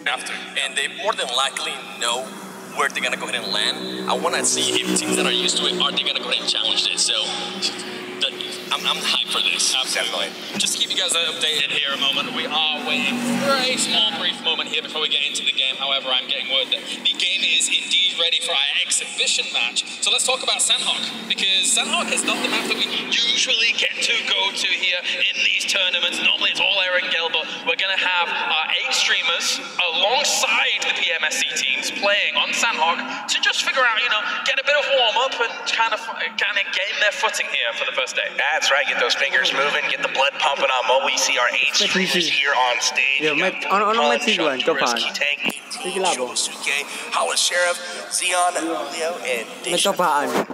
After, and they more than likely know where they're gonna go ahead and land. I want to see if teams that are used to it are they gonna go ahead and challenge this. So I'm hyped for this. Absolutely. Just to keep you guys updated here a moment, we are waiting for a small brief moment here before we get into the game. However, I'm getting word that the game is indeed ready for our exhibition match. So let's talk about Sanhok, because Sanhok is not the map that we usually get to go to here in these tournaments. Normally it's all Erangel, but we're gonna have our 8 streamers alongside the PMSC teams playing on Sanhok to just figure out, you know, get a bit of warm up and kind of gain their footing here for the first day. That's right, get those fingers moving, get the blood pumping on mobile. You see our 8 streamers here on stage. Yeah, Hollis Sheriff, Xeon, Leo, and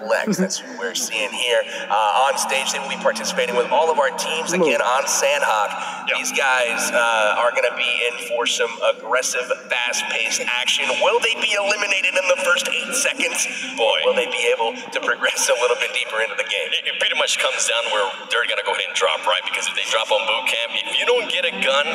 Lex. That's who we're seeing here on stage. They will be participating with all of our teams again on Sanhok. These guys are going to be in for some aggressive, fast-paced action. Will they be eliminated in the first 8 seconds? Boy, will they be able to progress a little bit deeper into the game? It pretty much comes down where they're going to go ahead and drop, right? Because if they drop on boot camp, if you don't get a gun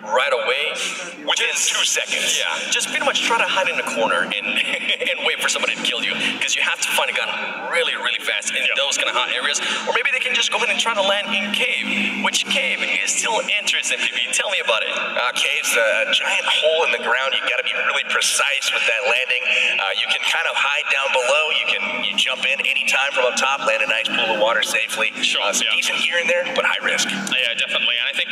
right away, within 2 seconds. Yeah, just pretty much try to hide in a corner and wait for somebody to kill you, because you have to find a gun really, really fast in those kind of hot areas. Or maybe they can just go ahead and try to land in cave, which cave is still interesting, PB. Tell me about it. Cave's a giant hole in the ground. You got to be really precise with that landing. You can kind of hide down below. You jump in anytime from up top, land a nice pool of water safely. Sure, decent here and there, but high risk. Yeah, definitely. And I think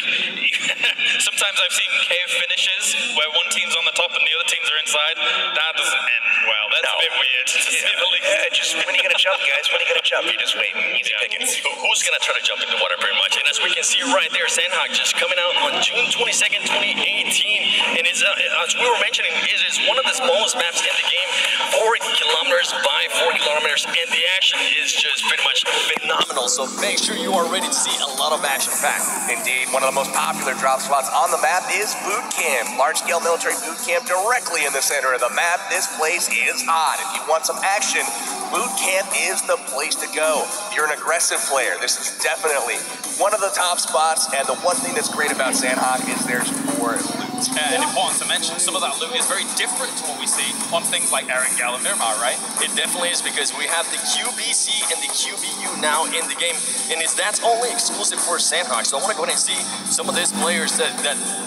sometimes I've seen cave finishes where one team's on the top and the other teams are inside. That doesn't end well. That's a bit weird, to say the least. Just when are you going to jump, guys? When are you going to jump? You're just waiting. Easy pickings. Who's going to try to jump into water, pretty much? And as we can see right there, Sanhok just coming out on June 22nd, 2018. And it's, as we were mentioning, it is one of the smallest maps in the game. 4 kilometers by 4 kilometers. And the action is just pretty much phenomenal. So make sure you are ready to see a lot of action packed. Indeed, one of the most popular drop spots on the map is boot camp. Large-scale military boot camp directly in the center of the map. This place is hot. If you want some action, boot camp is the place to go. If you're an aggressive player, this is definitely one of the top spots. And the one thing that's great about Sanhok is there's more loot. And important to mention, some of that loot is very different to what we see on things like Erangel and Miramar, right? It definitely is, because we have the QBC and the QBU now in the game, and that's only exclusive for Sanhok. So I want to go ahead and see some of these players that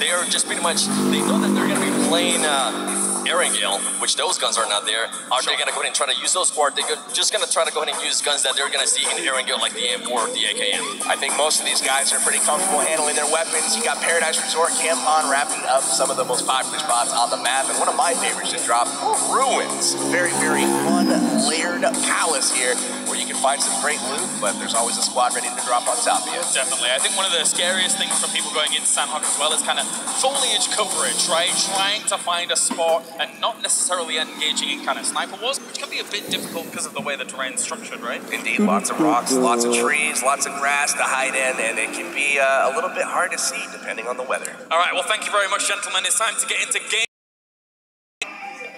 they are just pretty much, they know that they're going to be playing Erangel, which those guns are not there. Are they going to go ahead and try to use those, or are they just going to try to go ahead and use guns that they're going to see in Erangel, like the M4 or the AKM? I think most of these guys are pretty comfortable handling their weapons. You got Paradise Resort, Camp On wrapping up some of the most popular spots on the map, and one of my favorites to drop, Ruins. Very, very fun, layered palace here, where you can find some great loot, but there's always a squad ready to drop on top of you. Definitely. I think one of the scariest things from people going into Sanhok as well is kind of foliage coverage, right? Trying to find a spot and not necessarily engaging in kind of sniper wars, which can be a bit difficult because of the way the terrain's structured, right? Indeed, lots of rocks, lots of trees, lots of grass to hide in, and it can be a little bit hard to see depending on the weather. All right, well, thank you very much, gentlemen. It's time to get into game.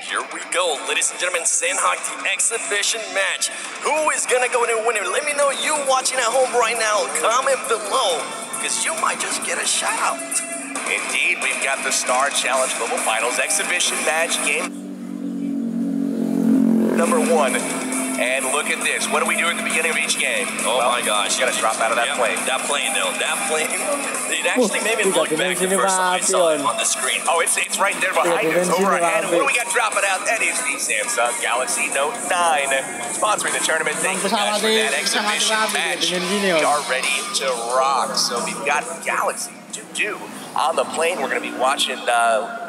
Here we go, ladies and gentlemen, Sanhok, the exhibition match. Who is gonna go in and win it? Let me know, you watching at home right now, comment below, because you might just get a shout out. Indeed, we've got the Star Challenge Global Finals exhibition match game number 1. And look at this. What do we do at the beginning of each game? Oh my gosh. You gotta drop out of that plane. That plane, though. That plane. It actually made me look back the first time I saw it on the screen. Oh, it's right there behind us, over our head. What do we got dropping out? That is the Samsung Galaxy Note 9. Sponsoring the tournament. Thank you guys for that exhibition match. We are ready to rock. So we've got Galaxy on the plane. We're going to be watching,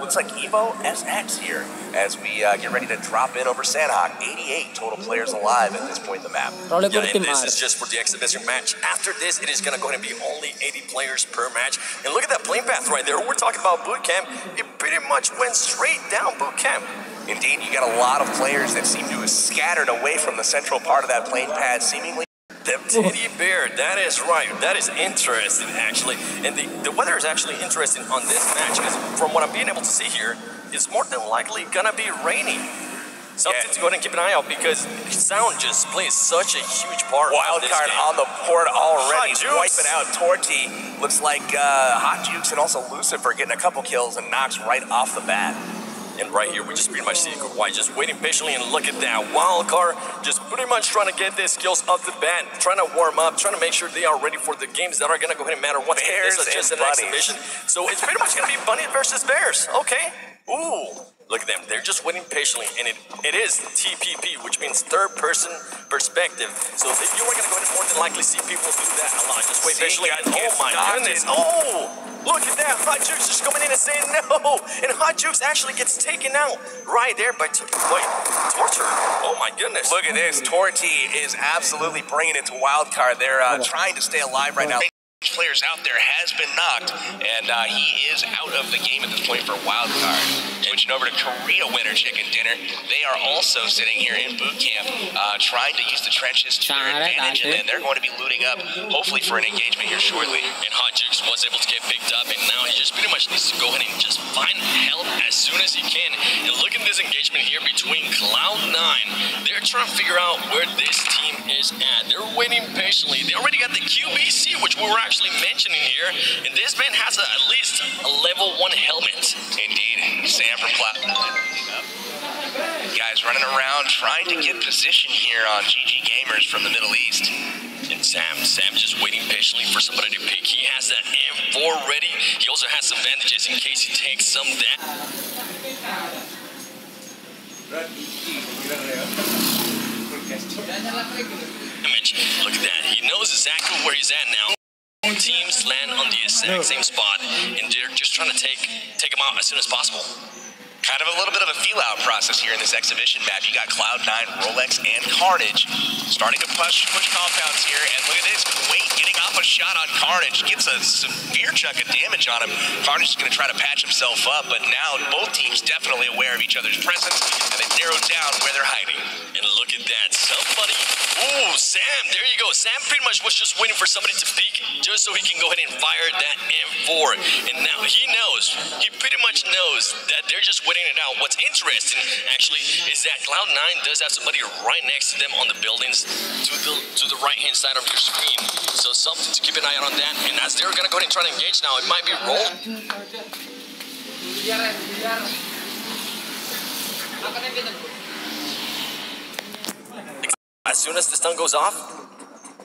looks like Evo SX here as we get ready to drop in over Sanhok. 88 total players alive at this point in the map. Yeah, and this is just for the exhibition match. After this, it is going to go ahead and be only 80 players per match. And look at that plane path right there. We're talking about boot camp. It pretty much went straight down boot camp. Indeed, you got a lot of players that seem to have scattered away from the central part of that plane pad, seemingly. The teddy bear, that is right. That is interesting, actually. And the weather is actually interesting on this match, because from what I'm being able to see here, it's more than likely gonna be raining. Something to go ahead and keep an eye out because sound just plays such a huge part. Wildcard on the board already, wiping out Torty. Looks like Hot Jukes and also Lucifer getting a couple kills and knocks right off the bat. And right here, we just pretty much see White just waiting patiently, and look at that. Wildcard just pretty much trying to get their skills off the bat, trying to warm up, trying to make sure they are ready for the games that are going to go ahead and matter once Bears this is just an bunnies. exhibition. So it's pretty much going to be Bunny versus Bears. Okay. Ooh. Look at them. They're just waiting patiently, and it is TPP, which means third-person perspective. So if you are going to go ahead and more than likely see people do that a lot. Just wait patiently. Oh, my goodness. Oh, look at that. Hot Jukes just coming in and saying no. And Hot Jukes actually gets taken out right there by Torture. Oh, my goodness. Look at this. Torty is absolutely bringing it to Wildcard. They're trying to stay alive right now. Players out there has been knocked, and he is out of the game at this point for Wildcard. Switching over to Korea Winter Chicken Dinner. They are also sitting here in boot camp, trying to use the trenches to their advantage, and then they're going to be looting up, hopefully for an engagement here shortly. And Hot Jukes was able to get picked up, and now he just pretty much needs to go ahead and just find help as soon as he can. And look at this engagement here between Cloud9. They're trying to figure out where this team is at. They're waiting patiently. They already got the QBC, which we were actually mentioning here, and this man has at least a level 1 helmet. Indeed, Sam from Cloud9. Guys running around trying to get position here on GG Gamers from the Middle East. And Sam just waiting patiently for somebody to pick. He has that M4 ready. He also has some bandages in case he takes some damage. Look at that. He knows exactly where he's at now. Teams land on the exact same spot, and they're just trying to take him out as soon as possible. Kind of a little bit of a feel-out process here in this exhibition map. You got Cloud9, Rolex, and Carnage starting to push compounds here, and look at this. Quake getting off a shot on Carnage, gets a severe chunk of damage on him. Carnage is going to try to patch himself up, but now both teams definitely aware of each other's presence, and they've narrowed down where they're hiding. And look at that, somebody. Ooh, Sam, there you go. Sam pretty much was just waiting for somebody to peek just so he can go ahead and fire that M4. And now he knows, he pretty much knows that they're just waiting it out. What's interesting, actually, is that Cloud9 does have somebody right next to them on the buildings to the right-hand side of your screen. So something to keep an eye out on that. And as they're going to go ahead and try to engage now, it might be roll. As soon as the stun goes off,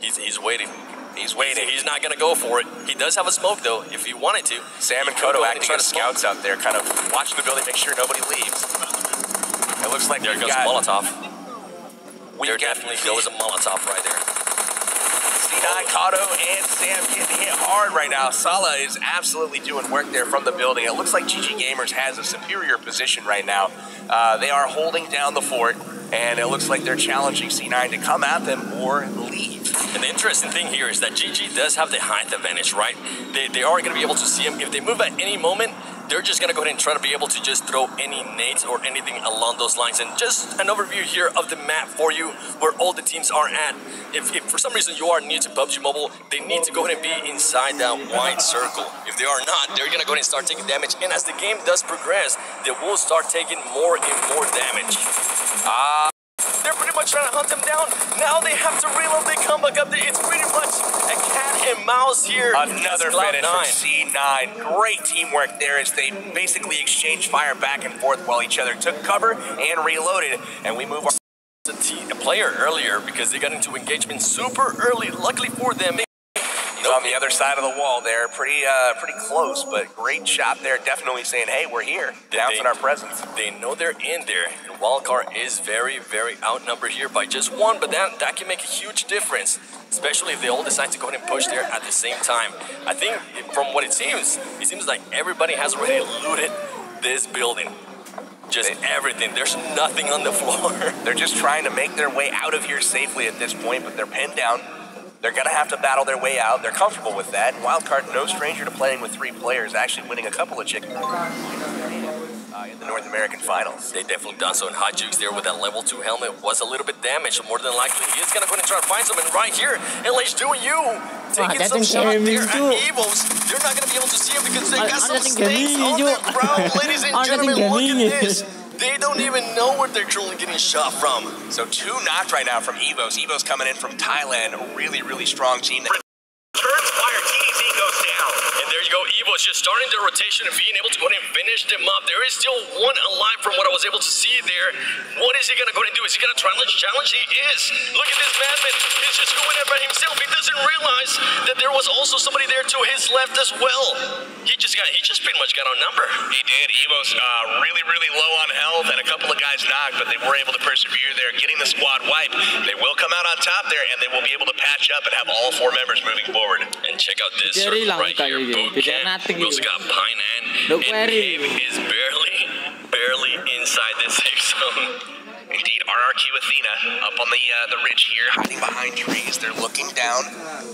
he's waiting. He's waiting. He's not going to go for it. He does have a smoke, though, if he wanted to. Sam and Kodo acting as scouts out there, kind of watching the building, make sure nobody leaves. It looks like there goes Molotov. There definitely goes a Molotov right there. C9, Kodo, and Sam getting hit hard right now. Sala is absolutely doing work there from the building. It looks like GG Gamers has a superior position right now. They are holding down the fort, and it looks like they're challenging C9 to come at them or leave. And the interesting thing here is that GG does have the height advantage, right? They are going to be able to see him. If they move at any moment, they're just going to go ahead and try to be able to just throw any nades or anything along those lines. And just an overview here of the map for you, where all the teams are at. If for some reason you are new to PUBG Mobile, they need to go ahead and be inside that white circle. If they are not, they're going to go ahead and start taking damage. And as the game does progress, they will start taking more and more damage. They're pretty much trying to hunt them down. Now they have to reload. They come back up there. It's pretty much a cat and mouse here. Another finish from C9. Great teamwork there as they basically exchanged fire back and forth while each other took cover and reloaded. And we move on. A player earlier because they got into engagement super early. Luckily for them. He's on the other side of the wall there, pretty close, but great shot there. Definitely saying, hey, we're here, announcing our presence. They know they're in there, and Wildcard is very, very outnumbered here by just one, but that can make a huge difference, especially if they all decide to go ahead and push there at the same time. I think from what it seems like everybody has already looted this building. Just everything. There's nothing on the floor. They're just trying to make their way out of here safely at this point, but they're pinned down. They're going to have to battle their way out. They're comfortable with that. Wildcard, no stranger to playing with 3 players, actually winning a couple of chicken in the North American Finals. They definitely done so. And Hot Jukes there with that level 2 helmet was a little bit damaged. So more than likely, he is going to go and try to find something right here. LH doing you. Taking some shot there at Evos. They're not going to be able to see him because they got some snakes on the ground. Ladies and gentlemen, look at this. They don't even know where they're currently getting shot from. So 2 knocked right now from Evo's. Evo's coming in from Thailand, a really, really strong team. Turns fire, TDZ goes down. And there you go, Evo's just starting their rotation and being able to go ahead and finish them up. There is still one alive from what I was able to see there. What is he going to go ahead and do? Is he going to challenge? He is. Look at this madman. He's just going in by himself. He doesn't realize that there was also somebody there to his left as well. He just pretty much got our number. He did. Evo's really, really low on health, and a couple of guys knocked, but they were able to persevere there, getting the squad wipe. They will come out on top there, and they will be able to patch up and have all 4 members moving forward. And check out this circle right here. We also got Painan, and Cave is barely inside this safe zone. Indeed, RRQ Athena up on the ridge here, hiding behind trees. They're looking down,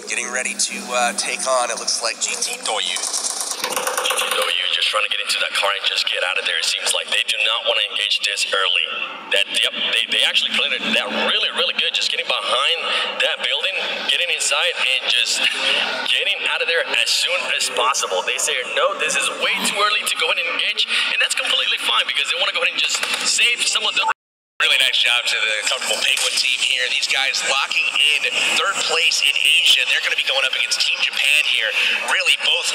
getting ready to take on, it looks like GT Doyu. Just trying to get into that car and just get out of there. It seems like they do not want to engage this early. They actually played that really, really good. Just getting behind that building, getting inside, and just getting out of there as soon as possible. They say, no, this is way too early to go ahead and engage, and that's completely fine because they want to go ahead and just save some of the... Really nice job to the Comfortable Penguin team here. These guys locking in 3rd place in Asia. They're going to be going up against Team Japan here. Really, both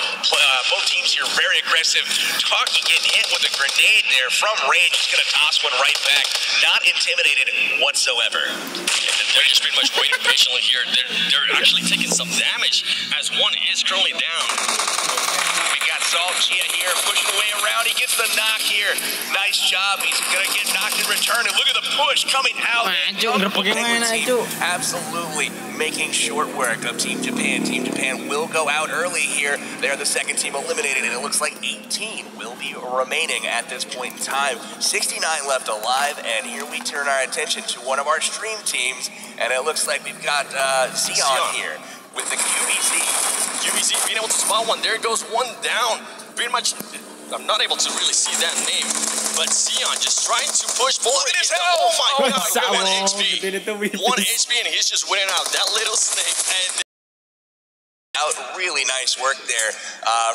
teams here very aggressive. Taki getting hit with a grenade there from range. He's going to toss one right back. Not intimidated whatsoever. They're just pretty much waiting patiently here. They're actually taking some damage as one is currently down. We got Salt Chia here pushing away around. He gets the knock here. Nice job. He's going to get knocked in return. And look at the push coming out. Absolutely making short work of Team Japan. Team Japan will go out early here. They're the 2nd team eliminated, and it looks like 18 will be remaining at this point in time. 69 left alive, and here we turn our attention to one of our stream teams, and it looks like we've got Sion here with the QBZ being able to spot one. There goes one down. Pretty much, I'm not able to really see that name, but Sion just trying to push forward. Look at his health! Oh my God, 1 HP. 1 HP, and he's just winning out. That little snake. And really nice work there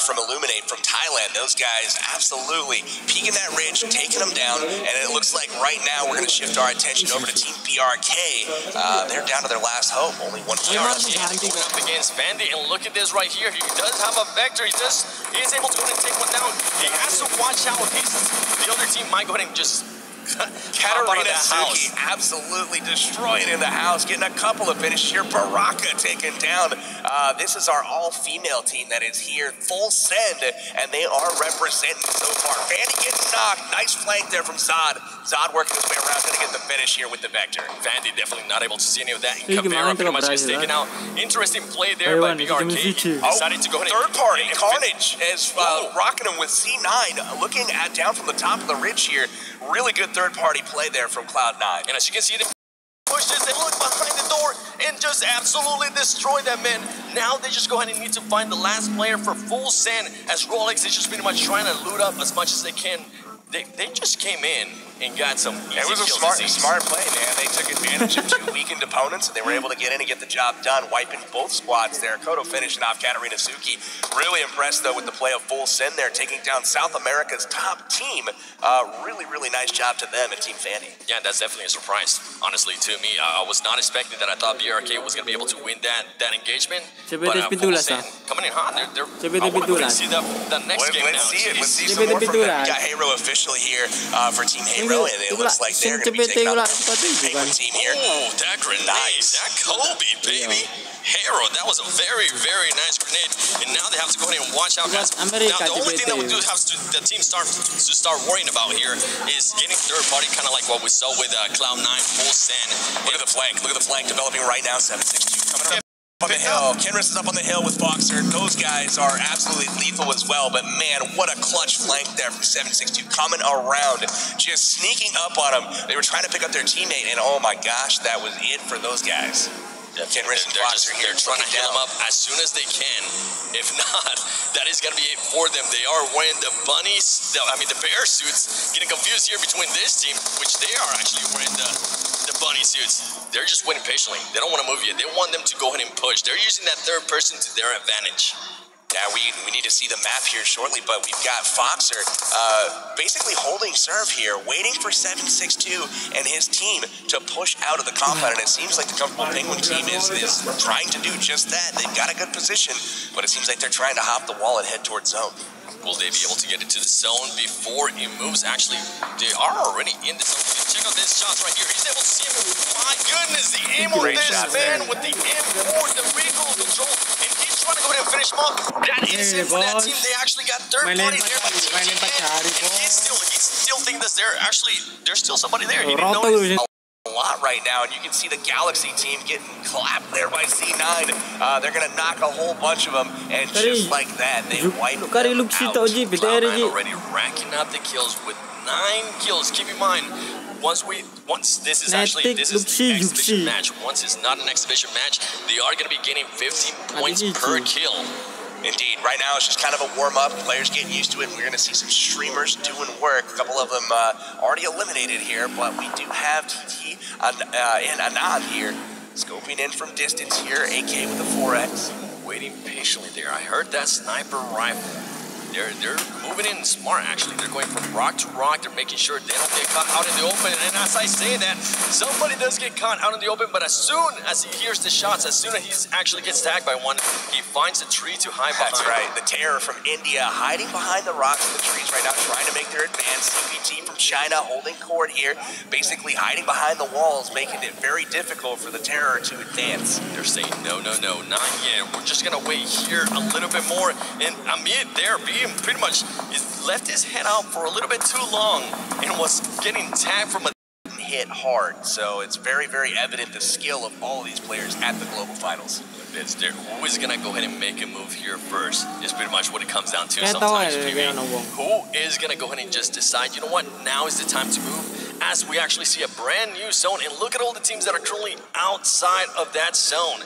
from Illuminate from Thailand. Those guys absolutely peeking that ridge, taking them down, and it looks like right now we're going to shift our attention over to Team BRK. They're down to their last hope. Only 1 player left. Going up against Vandy, and look at this right here. He does have a vector. He is able to go ahead and take one down. He has to watch out with these. The other team might go ahead and just Katarina Suki absolutely destroying in the house, getting a couple of finishes here. Baraka taken down. This is our all-female team that is here, full send, and they are representing so far. Vandy gets knocked. Nice flank there from Zod. Zod working his way around, going to get the finish here with the Vector. Vandy definitely not able to see any of that. Kavera pretty much gets taken out. Interesting play there by BRK. Decided to go ahead and... Third party, Carnage is rocking him with C9, looking at down from the top of the ridge here. Really good third-party play there from Cloud9. And as you can see, they push this, they look behind the door and just absolutely destroy that man. Now they just go ahead and need to find the last player for full send, as Rolex is just pretty much trying to loot up as much as they can. They just came in and got some easy It was a smart play, man. They took advantage of 2 weakened opponents, and they were able to get in and get the job done, wiping both squads there. Kodo finishing off Katarina Suki. Really impressed, though, with the play of full send there, taking down South America's top team. Really nice job to them and Team Fanny. Yeah, that's definitely a surprise, honestly, to me. I was not expecting that. I thought BRK was going to be able to win that engagement. But full send coming in hot. I want to see the next game now. Let's see some more from them. We got Hero officially here for Team Hero, and it looks like they're going to be taking out the Penguin team here. Oh, that grenade, that Kobe, baby. Hero, that was a very, very nice grenade. And now they have to go ahead and watch out, guys. Now, the only thing that we do have to, the team start worrying about here is getting third party, kind of like what we saw with Cloud9 full send. Look at the flank developing right now. 762 coming up on the hill. Kenris is up on the hill with Foxer. Those guys are absolutely lethal as well, but man, what a clutch flank there from 762 coming around, just sneaking up on them. They were trying to pick up their teammate, and oh my gosh, that was it for those guys. They're trying to heal them up as soon as they can. If not, that is going to be it for them. They are wearing the the bear suits. Getting confused here between this team, which they are actually wearing the bunny suits. They're just waiting patiently. They don't want to move yet. They want them to go ahead and push. They're using that third person to their advantage. Yeah, we need to see the map here shortly, but we've got Foxer basically holding serve here, waiting for 762 and his team to push out of the compound, and it seems like the Comfortable Penguin team is trying to do just that. They've got a good position, but it seems like they're trying to hop the wall and head towards zone. Will they be able to get into the zone before it moves? Actually, they are already in the zone. Check out this shots right here. He's able to see him. My goodness, the aim on this man with the M4, the recoil control, and he's trying to go ahead and finish him up. That is it for that team. They actually got third party there by PUBG. He still thinks that there's still somebody there. He didn't know a lot right now, and you can see the Galaxy team getting clapped there by C9. They're gonna knock a whole bunch of them, and just like that, they wipe them out. Cloud9 already racking up the kills with 9 kills. Keep in mind, once this is an exhibition match. Once it's not an exhibition match, they are gonna be getting 15 points per kill. Indeed. Right now, it's just kind of a warm-up. Players getting used to it. We're going to see some streamers doing work. A couple of them already eliminated here, but we do have TT and Anand here. Scoping in from distance here. AK with a 4X. Waiting patiently there. I heard that sniper rifle. They're moving in smart, actually. They're going from rock to rock. They're making sure they don't get caught out in the open. And as I say that, somebody does get caught out in the open, but as soon as he hears the shots, as soon as he actually gets tagged by one, he finds a tree to hide behind. That's right. The Terror from India hiding behind the rocks and the trees right now, trying to make their advance. CPT from China holding court here, basically hiding behind the walls, making it very difficult for the Terror to advance. They're saying, no, not yet. We're just going to wait here a little bit more. And Amit there being pretty much left his head out for a little bit too long and was getting tagged from a hit hard. So it's very, very evident the skill of all of these players at the global finals. Who is going to go ahead and make a move here first is pretty much what it comes down to sometimes. Who is going to go ahead and just decide, you know what, now is the time to move, as we actually see a brand new zone. And look at all the teams that are currently outside of that zone.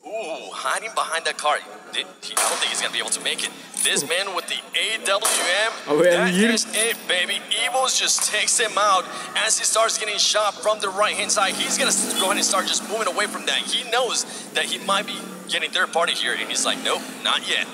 Ooh, hiding behind that car. I don't think he's going to be able to make it. This man with the AWM, that is it, baby. Evos just takes him out as he starts getting shot from the right-hand side. He's going to go ahead and start just moving away from that. He knows that he might be getting third party here, and he's like, nope, not yet.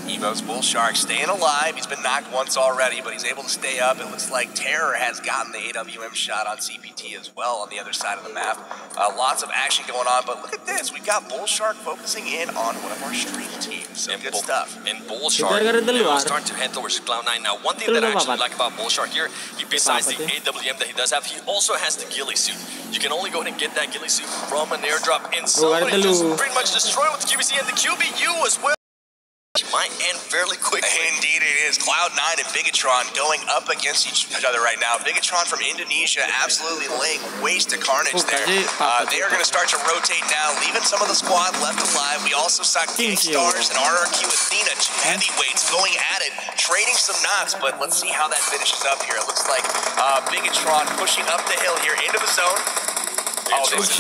Evo's Bull Shark staying alive. He's been knocked once already, but he's able to stay up. It looks like Terror has gotten the AWM shot on CPT as well on the other side of the map. Lots of action going on, but look at this. We've got Bull Shark focusing in on one of our stream teams. So good stuff. And Bull Shark starting to head towards Cloud9. Now, one thing that I actually like about Bull Shark here, besides the AWM that he does have, he also has the ghillie suit. You can only go ahead and get that ghillie suit from an airdrop, and somebody just pretty much destroyed with the QBC and the QBU as well. Might end fairly quickly. Indeed it is. Cloud9 and Bigatron going up against each other right now. Bigatron from Indonesia absolutely laying waste to carnage there. They are going to start to rotate now, leaving some of the squad left alive. We also saw King Stars and RRQ Athena, two heavyweights going at it, trading some knots, but let's see how that finishes up here. It looks like Bigatron pushing up the hill here into the zone. Oh, this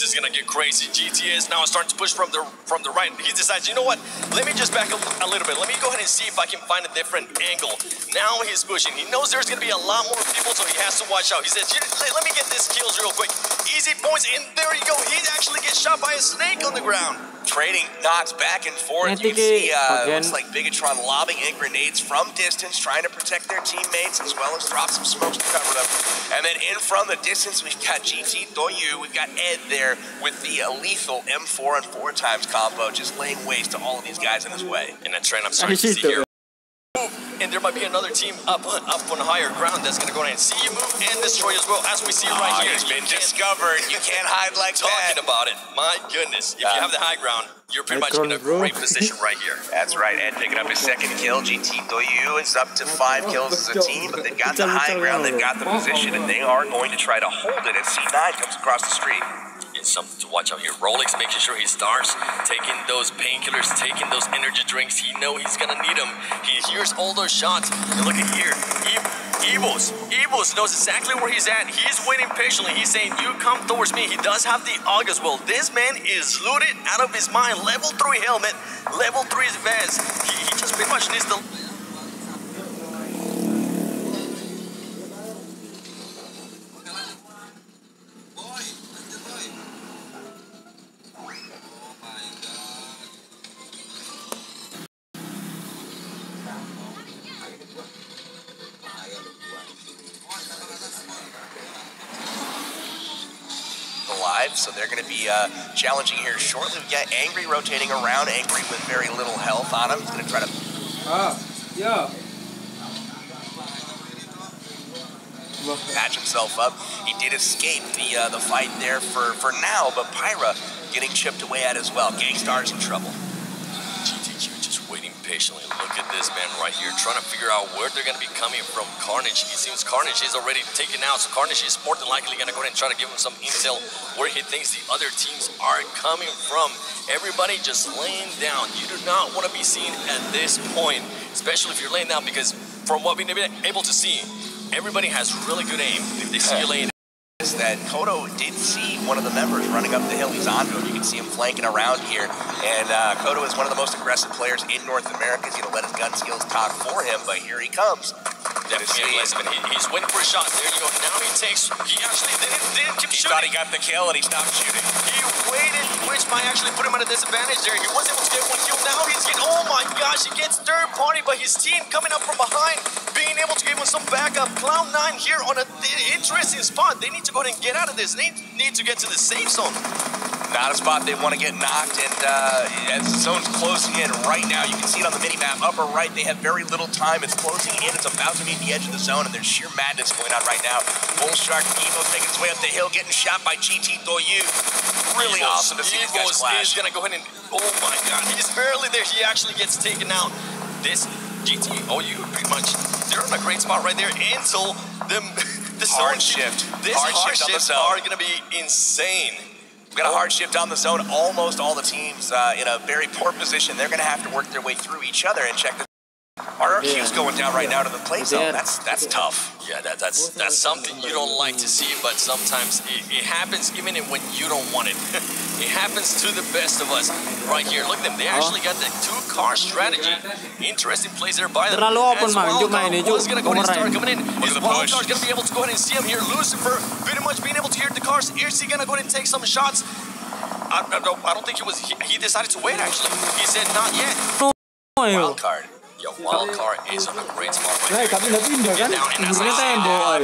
is gonna get crazy. GTA is now starting to push from the right. He decides, you know what? Let me just back up a little bit. Let me go ahead and see if I can find a different angle. Now he's pushing. He knows there's gonna be a lot more people, so he has to watch out. He says, let me get this kills real quick. Easy points, and there you go. He actually gets shot by a snake on the ground. Trading knots back and forth. You can see looks like Bigatron lobbing in grenades from distance, trying to protect their teammates as well as drop some smokes to cover them. And then in from the distance, we've got GT Doyu. We've got Ed there with the lethal M4 and 4x combo, just laying waste to all of these guys in his way. And that trend I'm starting to see here. And there might be another team up on higher ground that's going to go ahead and see you move and destroy as well, as we see right here. He's been discovered. You can't hide like that. Talking about it. My goodness. If you have the high ground, you're pretty much in a great position right here. That's right. Ed picking up his second kill. GT Doyu is up to 5 kills as a team, but they've got the high ground, they've got the position, and they are going to try to hold it as C9 comes across the street. It's something to watch out here. Rolex making sure he starts taking those painkillers, taking those energy drinks. He knows he's gonna need them. He hears all those shots. And look at here, Evos knows exactly where he's at. He's waiting patiently. He's saying, you come towards me. He does have the AUG as well. This man is looted out of his mind. Level 3 helmet, level 3 vest. He just pretty much needs the... alive, so they're going to be challenging here shortly. We got Angry rotating around, Angry with very little health on him. He's going to try to patch himself up. He did escape the fight there for now, but Pyra getting chipped away at as well. Gangstar's in trouble. GTQ just waiting patiently. Look at this man right here, trying to figure out where they're going to be coming from. Carnage, it seems Carnage is already taken out, so Carnage is more than likely going to go ahead and try to give him some intel where he thinks the other teams are coming from. Everybody just laying down. You do not want to be seen at this point, especially if you're laying down, because from what we've been able to see, everybody has really good aim if they see you laying down. Is that Kodo did see one of the members running up the hill. He's onto him. You can see him flanking around here. And Kodo is one of the most aggressive players in North America. He's going to let his gun skills talk for him, but here he comes. Definitely, he's waiting for a shot. There you go. Now he actually didn't keep shooting. He thought he got the kill and he stopped shooting. He waited, which might actually put him at a disadvantage there. He was able to get one kill. Now he's getting, oh my gosh, he gets third party, but his team coming up from behind, being able to give him some backup. Cloud9 here on an interesting spot. They need to go ahead and get out of this. They need to get to the safe zone. Not a spot they want to get knocked, and as the zone's closing in right now, you can see it on the mini-map, upper right, they have very little time. It's closing in, it's about to meet the edge of the zone, and there's sheer madness going on right now. Bullshark Evo taking his way up the hill, getting shot by GT Doyu. Really awesome to see these guys flash. He's going to go ahead and, oh my god, he's barely there. He actually gets taken out. This GT OU, pretty much, they're in a great spot right there until the hard shift. This hard shift are going to be insane. We got a hard shift on the zone. Almost all the teams in a very poor position. They're going to have to work their way through each other and check the RRQ's going down right now to the play zone. That's tough. Yeah, that's something you don't like to see, but sometimes it happens even when you don't want it. It happens to the best of us. Right here, look at them. They actually got the two-car strategy. Interesting plays there by them. As Wildcard was going to go ahead and start coming in. Is Wildcard going to be able to go ahead and see him here? Lucifer pretty much being able to hear the cars. Is he going to go ahead and take some shots? I don't think he decided to wait, actually. He said not yet. Wildcard. Yo, Wildcard is on a great spot right there.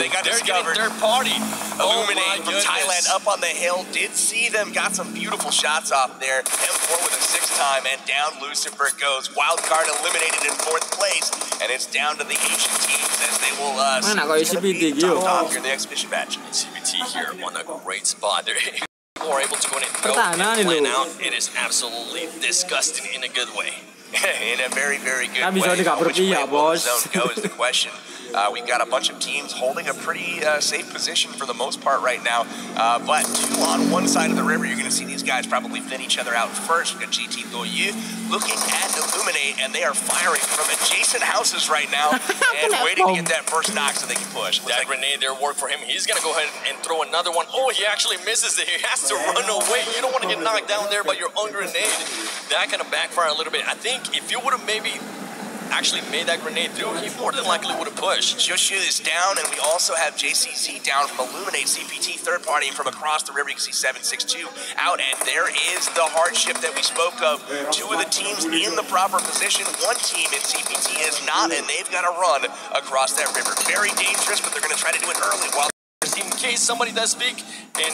They got discovered. Third party. Illuminate from Thailand up on the hill. Did see them. Got some beautiful shots off there. M4 with a 6 time, and down Lucifer goes. Wildcard eliminated in 4th place, and it's down to the Asian teams as they will top here in the exhibition match. CBT here on a great spot. They're able to go in and throw and plan out. It is absolutely disgusting in a good way. In a very, very good way. Which way will the zone go is the question. We've got a bunch of teams holding a pretty safe position for the most part right now. But 2 on one side of the river, you're going to see these guys probably thin each other out first. We've got GT Doyu looking at Illuminate, and they are firing from adjacent houses right now and waiting to get that first knock so they can push. That grenade there worked for him. He's going to go ahead and throw another one. Oh, he actually misses it. He has to run away. You don't want to get knocked down there by your own grenade. That kind of backfire a little bit. I think if you would have maybe actually made that grenade through, he more than likely would have pushed. Joshu is down, and we also have JCZ down from Illuminate. CPT third party from across the river. You can see 762 out, and there is the hardship that we spoke of. 2 of the teams in the proper position. 1 team in CPT is not, and they've got to run across that river. Very dangerous, but they're going to try to do it early while in case somebody does speak, and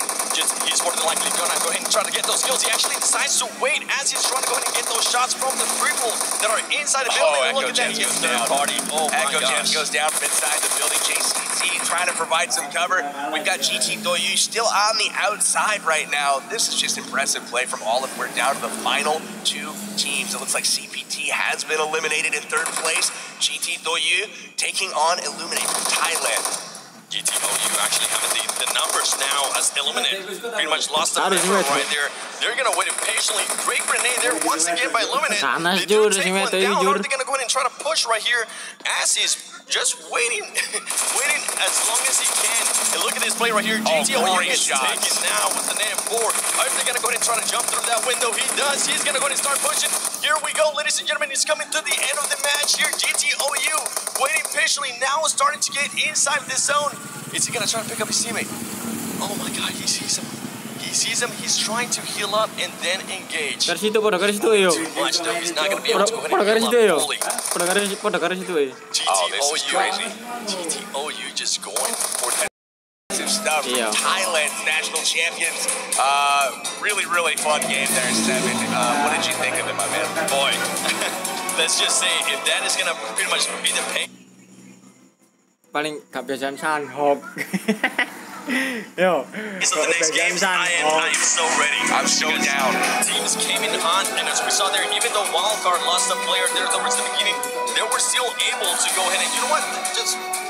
he's more than likely gonna go ahead and try to get those kills. He actually decides to wait as he's trying to go ahead and get those shots from the people that are inside the building. Echo Look at that, he gets third party. Oh my Echo gosh. Gems goes down from inside the building. JCZ trying to provide some cover. We've got GT Doyu still on the outside right now. This is just impressive play from all of them. We're down to the final 2 teams. It looks like CPT has been eliminated in 3rd place. GT Doyu taking on Illuminate from Thailand. GTOU actually having the numbers now as Illuminate. Pretty much lost the member right there. They're going to wait patiently. Great grenade there once again by Illuminate. They do take one down. Are they going to go ahead and try to push right here as he's just waiting as long as he can. And look at this play right here. GTOU gets taken now with the NAM4. Are they going to go ahead and try to jump through that window? He does. He's going to go ahead and start pushing. Here we go, ladies and gentlemen. It's coming to the end of the match here. GTOU waiting patiently now, starting to get inside this zone. Is he gonna try to pick up his teammate? Oh my god, he sees him. He sees him, he's trying to heal up and then engage. Too much though, he's not gonna be able to go ahead and heal up fully. GTOU just going for the stuff from Thailand's national champions. Really fun game there, Seven. What did you think of it, my man? Boy, let's just say if that is gonna pretty much be the pay. Paling kapten Sanhok. Yo. So the next game, I am so ready. I'm so down. Teams came in hot, and as we saw there, even though Wildcard lost a player there towards the beginning, they were still able to go ahead and, you know what?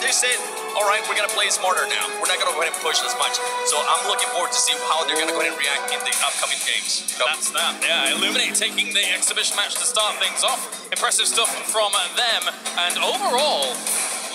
They said, all right, we're going to play smarter now. We're not going to go ahead and push as much. So I'm looking forward to see how they're going to go ahead and react in the upcoming games. That's that. Yeah, Illuminate taking the exhibition match to start things off. Impressive stuff from them. And overall,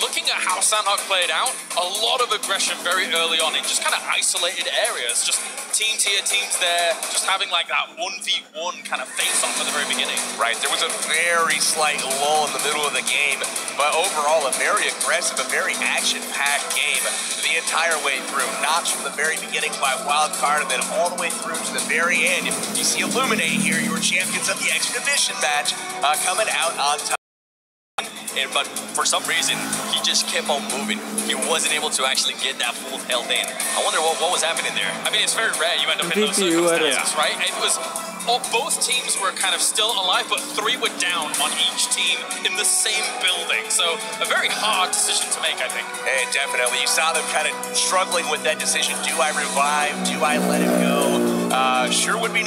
looking at how Sanhok played out, a lot of aggression very early on in just kind of isolated areas. Just teams here, teams there, just having like that 1v1 kind of face-off at the very beginning. Right, there was a very slight lull in the middle of the game, but overall a very aggressive, a very action-packed game the entire way through. Knocks from the very beginning by Wildcard, and then all the way through to the very end. You see Illuminate here, your champions of the exhibition match, coming out on top. But for some reason, he just kept on moving. He wasn't able to actually get that full health in. I wonder what was happening there. I mean, it's very rare you end up in those circumstances, right? It was, both teams were kind of still alive, but 3 were down on each team in the same building. So a very hard decision to make, I think. Hey, definitely. You saw them kind of struggling with that decision. Do I revive? Do I let it go? Sure would be